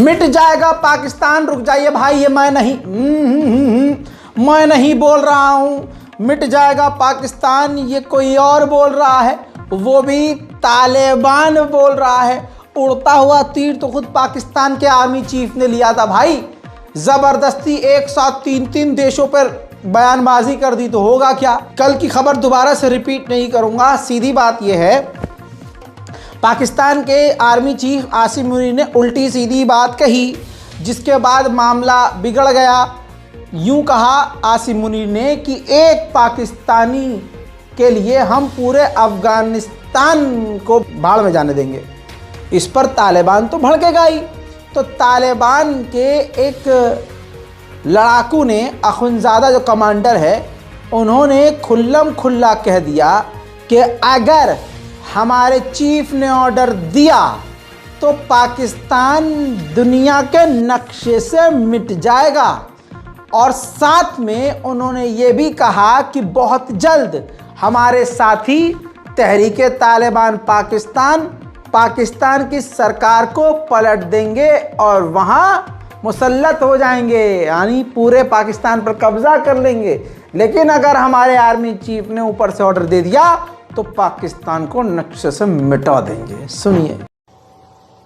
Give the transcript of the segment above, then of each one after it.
मिट जाएगा पाकिस्तान। रुक जाइए भाई, ये मैं नहीं बोल रहा हूं मिट जाएगा पाकिस्तान, ये कोई और बोल रहा है, वो भी तालिबान बोल रहा है। उड़ता हुआ तीर तो खुद पाकिस्तान के आर्मी चीफ ने लिया था भाई। जबरदस्ती एक साथ 3-3 देशों पर बयानबाजी कर दी तो होगा क्या। कल की खबर दोबारा से रिपीट नहीं करूंगा, सीधी बात यह है, पाकिस्तान के आर्मी चीफ आसिम मुनीर ने उल्टी सीधी बात कही, जिसके बाद मामला बिगड़ गया। यूं कहा आसिम मुनीर ने कि एक पाकिस्तानी के लिए हम पूरे अफगानिस्तान को भाड़ में जाने देंगे। इस पर तालिबान तो भड़केगा ही। तो तालिबान के एक लड़ाकू ने, अखुंजादा जो कमांडर है, उन्होंने खुल्लम खुल्ला कह दिया कि अगर हमारे चीफ ने ऑर्डर दिया तो पाकिस्तान दुनिया के नक्शे से मिट जाएगा। और साथ में उन्होंने ये भी कहा कि बहुत जल्द हमारे साथी तहरीके तालिबान पाकिस्तान की सरकार को पलट देंगे और वहाँ मुसल्लत हो जाएंगे, यानी पूरे पाकिस्तान पर कब्जा कर लेंगे। लेकिन अगर हमारे आर्मी चीफ ने ऊपर से ऑर्डर दे दिया तो पाकिस्तान को नक्शे से मिटा देंगे। सुनिए।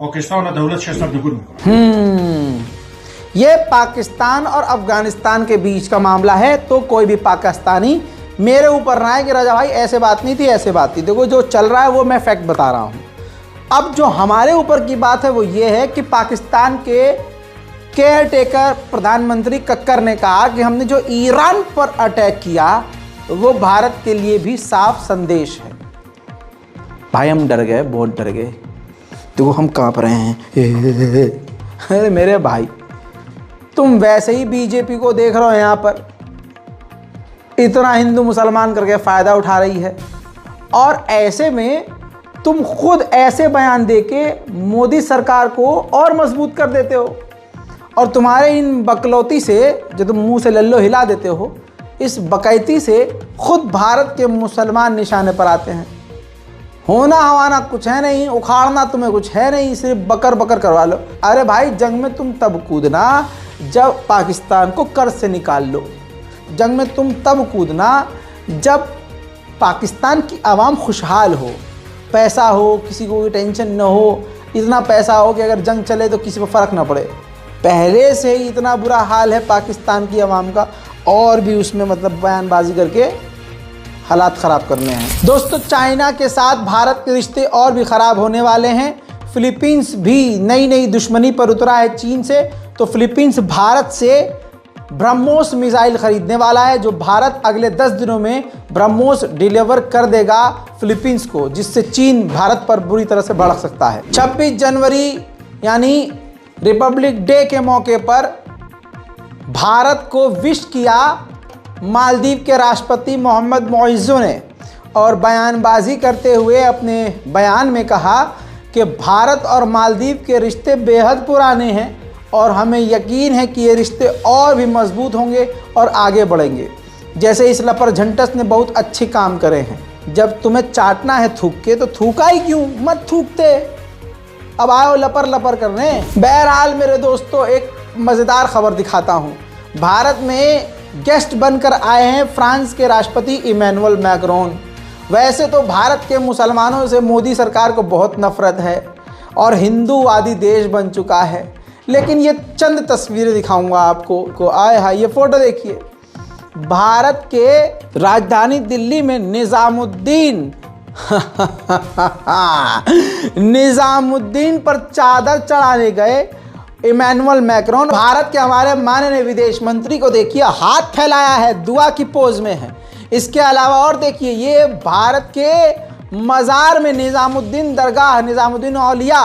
पाकिस्तान दौलत से सरदगुन में। ये पाकिस्तान और अफगानिस्तान के बीच का मामला है। तो कोई भी पाकिस्तानी मेरे ऊपर ना है कि राजा भाई ऐसे बात नहीं थी, ऐसे बात थी। देखो जो चल रहा है वो मैं फैक्ट बता रहा हूँ। अब जो हमारे ऊपर की बात है वो ये है कि पाकिस्तान के केयर टेकर प्रधानमंत्री कक्कर ने कहा कि हमने जो ईरान पर अटैक किया वो भारत के लिए भी साफ संदेश है। भाई हम डर गए, बहुत डर गए। देखो हम कांप रहे हैं। अरे मेरे भाई, तुम वैसे ही बीजेपी को देख रहे हो यहाँ पर इतना हिंदू मुसलमान करके फ़ायदा उठा रही है, और ऐसे में तुम खुद ऐसे बयान देके मोदी सरकार को और मजबूत कर देते हो। और तुम्हारे इन बकलौती से, जो तुम मुंह से लल्लो हिला देते हो, इस बकैती से खुद भारत के मुसलमान निशाने पर आते हैं। होना हवाना कुछ है नहीं, उखाड़ना तुम्हें कुछ है नहीं, सिर्फ बकर बकर करवा लो। अरे भाई जंग में तुम तब कूदना जब पाकिस्तान को कर्ज से निकाल लो। जंग में तुम तब कूदना जब पाकिस्तान की आवाम खुशहाल हो, पैसा हो, किसी को कोई टेंशन न हो, इतना पैसा हो कि अगर जंग चले तो किसी को फ़र्क ना पड़े। पहले से ही इतना बुरा हाल है पाकिस्तान की आवाम का, और भी उसमें मतलब बयानबाजी करके हालात ख़राब करने हैं। दोस्तों चाइना के साथ भारत के रिश्ते और भी ख़राब होने वाले हैं। फिलीपींस भी नई दुश्मनी पर उतरा है चीन से। तो फिलीपींस भारत से ब्रह्मोस मिसाइल खरीदने वाला है, जो भारत अगले 10 दिनों में ब्रह्मोस डिलीवर कर देगा फिलीपींस को, जिससे चीन भारत पर बुरी तरह से भड़क सकता है। 26 जनवरी यानी रिपब्लिक डे के मौके पर भारत को विश किया मालदीव के राष्ट्रपति मोहम्मद मोइज़्ज़ो ने, और बयानबाजी करते हुए अपने बयान में कहा कि भारत और मालदीव के रिश्ते बेहद पुराने हैं और हमें यकीन है कि ये रिश्ते और भी मजबूत होंगे और आगे बढ़ेंगे। जैसे इस लपर झंटस ने बहुत अच्छे काम करे हैं। जब तुम्हें चाटना है थूक के तो थूका ही क्यों, मत थूकते, अब आओ लपर लपर करने। बहरहाल मेरे दोस्तों एक मज़ेदार खबर दिखाता हूँ। भारत में गेस्ट बनकर आए हैं फ्रांस के राष्ट्रपति इमैनुअल मैक्रोन। वैसे तो भारत के मुसलमानों से मोदी सरकार को बहुत नफरत है और हिंदूवादी देश बन चुका है, लेकिन ये चंद तस्वीरें दिखाऊंगा आपको। आए हाय, ये फोटो देखिए। भारत के राजधानी दिल्ली में निजामुद्दीन पर चादर चढ़ाने गए इमैनुअल मैक्रोन। भारत के हमारे माननीय विदेश मंत्री को देखिए, हाथ फैलाया है, दुआ की पोज में है। इसके अलावा और देखिए, ये भारत के मज़ार में निजामुद्दीन औलिया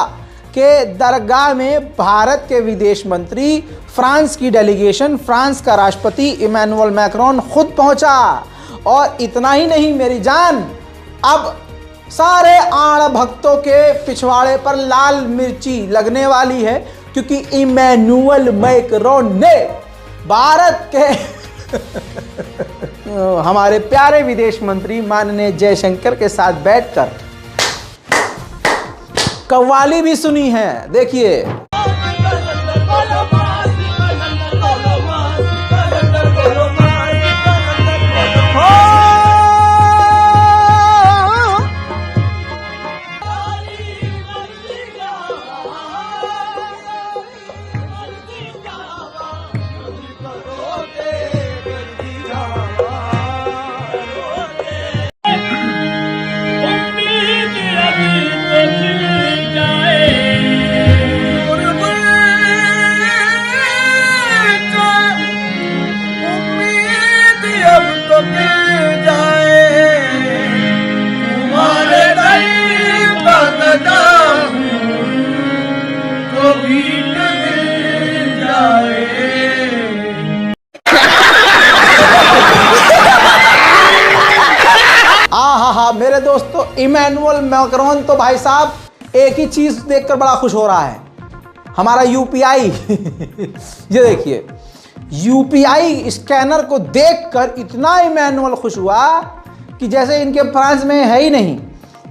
के दरगाह में भारत के विदेश मंत्री, फ्रांस की डेलीगेशन, फ्रांस का राष्ट्रपति इमैनुअल मैक्रोन खुद पहुंचा। और इतना ही नहीं मेरी जान, अब सारे आड़ भक्तों के पिछवाड़े पर लाल मिर्ची लगने वाली है, क्योंकि इमैनुअल मैक्रोन ने भारत के हमारे प्यारे विदेश मंत्री माननीय जयशंकर के साथ बैठकर कव्वाली भी सुनी है। देखिए, मेरे दोस्तों, इमैनुअल मैक्रोन तो भाई साहब एक ही चीज देखकर बड़ा खुश हो रहा है, हमारा यूपीआई। ये देखिए, यूपीआई स्कैनर को देखकर इतना इमैनुअल खुश हुआ कि जैसे इनके फ्रांस में है ही नहीं।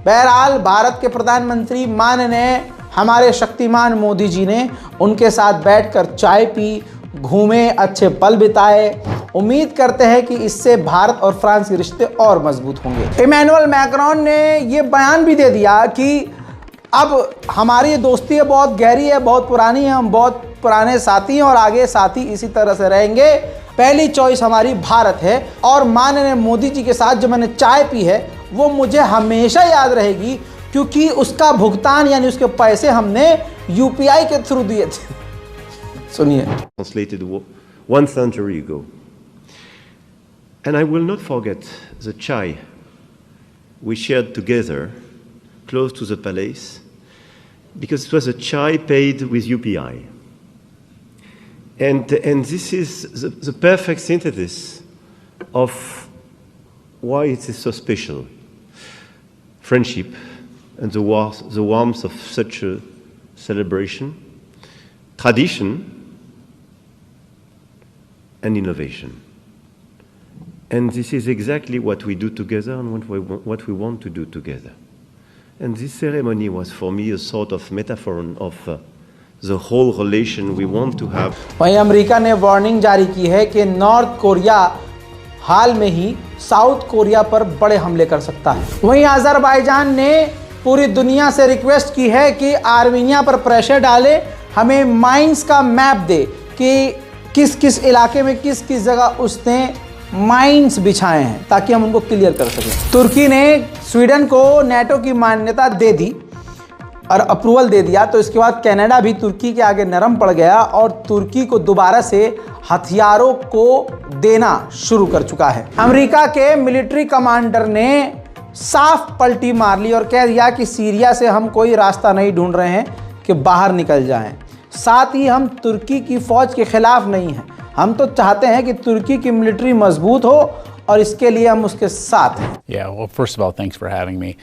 बहरहाल भारत के प्रधानमंत्री माननीय हमारे शक्तिमान मोदी जी ने उनके साथ बैठकर चाय पी, घूमे, अच्छे पल बिताए। उम्मीद करते हैं कि इससे भारत और फ्रांस के रिश्ते और मजबूत होंगे। इमैनुअल मैक्रोन ने ये बयान भी दे दिया कि अब हमारी ये दोस्ती है बहुत गहरी है, बहुत पुरानी है, हम बहुत पुराने साथी हैं और आगे साथी इसी तरह से रहेंगे। पहली चॉइस हमारी भारत है और माननीय मोदी जी के साथ जो मैंने चाय पी है वो मुझे हमेशा याद रहेगी, क्योंकि उसका भुगतान यानी उसके पैसे हमने यूपीआई के थ्रू दिए थे। सुनिए। Translated 1 century ago. And I will not forget the chai we shared together close to the palace, because it was a chai paid with UPI. And this is the perfect synthesis of why it is so special. Friendship and the warmth of such a celebration, tradition and innovation. And this is exactly what we do together and what we want to do together. And this ceremony was for me a sort of metaphor of the whole relation we want to have. वहीं America ने warning जारी की है कि north Korea हाल में ही south Korea पर बड़े हमले कर सकता है। वहीं अजरबैजान ने पूरी दुनिया से रिक्वेस्ट की है कि आर्मीनिया पर प्रेशर डाले, हमें माइंस का मैप दे कि किस किस इलाके में किस किस जगह उसने माइंस बिछाए हैं ताकि हम उनको क्लियर कर सकें। तुर्की ने स्वीडन को नेटो की मान्यता दे दी और अप्रूवल दे दिया, तो इसके बाद कनाडा भी तुर्की के आगे नरम पड़ गया और तुर्की को दोबारा से हथियारों को देना शुरू कर चुका है। अमेरिका के मिलिट्री कमांडर ने साफ पलटी मार ली और कह दिया कि सीरिया से हम कोई रास्ता नहीं ढूंढ रहे हैं कि बाहर निकल जाएं। साथ ही हम तुर्की की फौज के खिलाफ नहीं हैं, हम तो चाहते हैं कि तुर्की की मिलिट्री मजबूत हो और इसके लिए हम उसके साथ हैं। Yeah, well, first of all, thanks for having me.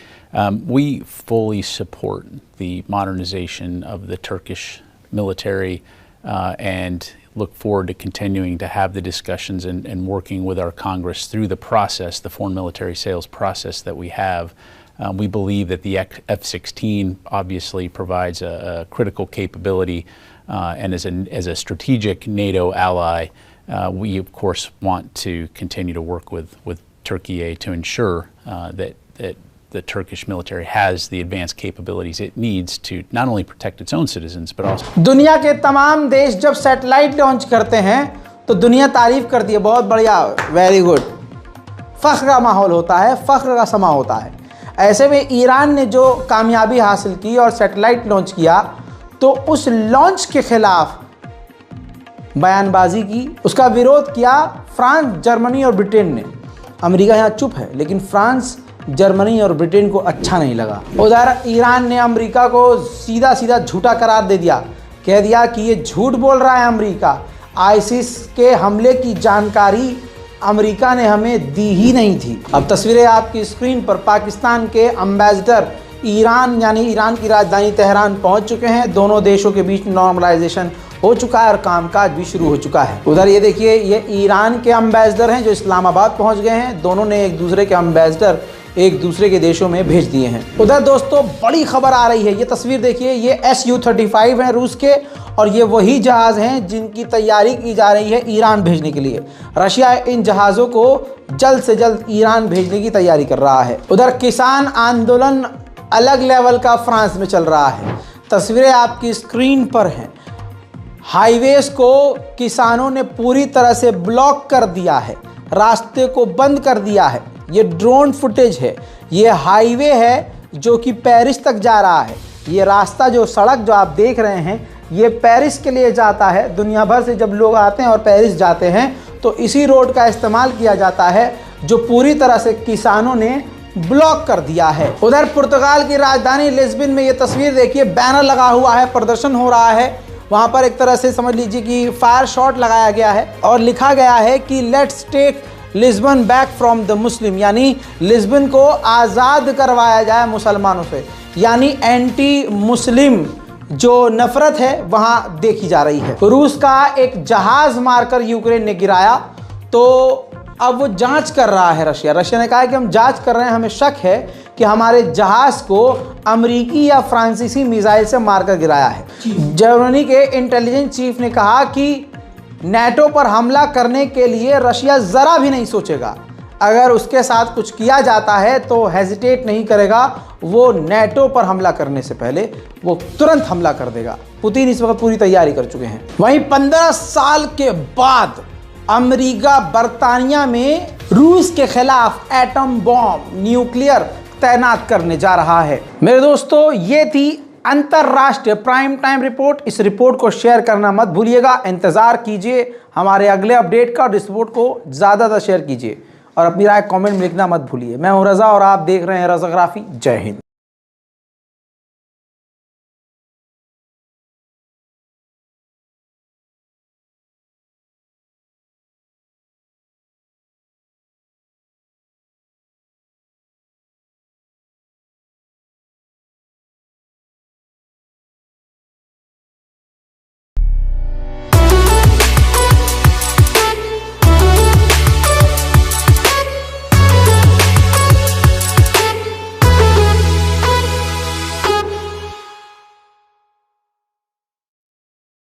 We fully support the modernization of the Turkish military and look forward to continuing to have the discussions and working with our Congress through the process, the foreign military sales process that we have. We believe that the F-16 obviously provides a critical capability and as a strategic NATO ally, we of course want to continue to work with Turkey to ensure that the Turkish military has the advanced capabilities it needs to not only protect its own citizens but also दुनिया के तमाम देश जब satellite launch करते हैं तो दुनिया तारीफ करती है, बहुत बढ़िया, वेरी गुड, फख्र का माहौल होता है, फख्र का समा होता है। ऐसे में ईरान ने जो कामयाबी हासिल की और सैटेलाइट लॉन्च किया तो उस लॉन्च के खिलाफ बयानबाजी की, उसका विरोध किया फ्रांस, जर्मनी और ब्रिटेन ने। अमेरिका यहाँ चुप है, लेकिन फ्रांस, जर्मनी और ब्रिटेन को अच्छा नहीं लगा। उधर ईरान ने अमेरिका को सीधा सीधा झूठा करार दे दिया, कह दिया कि ये झूठ बोल रहा है अमेरिका, आईसिस के हमले की जानकारी अमेरिका ने हमें दी ही नहीं थी। अब तस्वीरें आपकी स्क्रीन पर, पाकिस्तान के एम्बेसडर ईरान यानी ईरान की राजधानी तेहरान पहुंच चुके हैं। दोनों देशों के बीच नॉर्मलाइजेशन हो चुका है और कामकाज भी शुरू हो चुका है। उधर ये देखिए, ये ईरान के एम्बेसडर हैं जो इस्लामाबाद पहुंच गए हैं। दोनों ने एक दूसरे के एम्बेसडर एक दूसरे के देशों में भेज दिए हैं। उधर दोस्तों बड़ी खबर आ रही है, ये तस्वीर देखिए, ये Su-35 हैं रूस के, और ये वही जहाज़ हैं जिनकी तैयारी की जा रही है ईरान भेजने के लिए। रशिया इन जहाज़ों को जल्द से जल्द ईरान भेजने की तैयारी कर रहा है। उधर किसान आंदोलन अलग लेवल का फ्रांस में चल रहा है। तस्वीरें आपकी स्क्रीन पर हैं। हाईवेज को किसानों ने पूरी तरह से ब्लॉक कर दिया है, रास्ते को बंद कर दिया है। ये ड्रोन फुटेज है, ये हाईवे है जो कि पेरिस तक जा रहा है। ये रास्ता, जो सड़क जो आप देख रहे हैं, ये पेरिस के लिए जाता है। दुनिया भर से जब लोग आते हैं और पेरिस जाते हैं तो इसी रोड का इस्तेमाल किया जाता है, जो पूरी तरह से किसानों ने ब्लॉक कर दिया है। उधर पुर्तगाल की राजधानी लिस्बन में ये तस्वीर देखिए, बैनर लगा हुआ है, प्रदर्शन हो रहा है। वहाँ पर एक तरह से समझ लीजिए कि फायर शॉट लगाया गया है और लिखा गया है कि let's take Lisbon back from the Muslim, यानी लिस्बन को आज़ाद करवाया जाए मुसलमानों से। यानी एंटी मुस्लिम जो नफरत है वहाँ देखी जा रही है। रूस का एक जहाज़ मारकर यूक्रेन ने गिराया, तो अब वो जांच कर रहा है रशिया ने कहा है कि हम जांच कर रहे हैं, हमें शक है कि हमारे जहाज़ को अमेरिकी या फ्रांसीसी मिसाइल से मारकर गिराया है। जर्मनी के इंटेलिजेंस चीफ ने कहा कि नेटो पर हमला करने के लिए रशिया ज़रा भी नहीं सोचेगा। अगर उसके साथ कुछ किया जाता है तो हेजिटेट नहीं करेगा, वो नेटो पर हमला करने से पहले वो तुरंत हमला कर देगा। पुतिन इस वक्त पूरी तैयारी कर चुके हैं। वहीं 15 साल के बाद अमेरिका बरतानिया में रूस के खिलाफ एटम बॉम्ब, न्यूक्लियर तैनात करने जा रहा है। मेरे दोस्तों, ये थी अंतरराष्ट्रीय प्राइम टाइम रिपोर्ट। इस रिपोर्ट को शेयर करना मत भूलिएगा। इंतजार कीजिए हमारे अगले अपडेट का और इस रिपोर्ट को ज़्यादा शेयर कीजिए और अपनी राय कमेंट में लिखना मत भूलिए। मैं हूं रज़ा और आप देख रहे हैं रज़ाग्राफी। जय हिंद।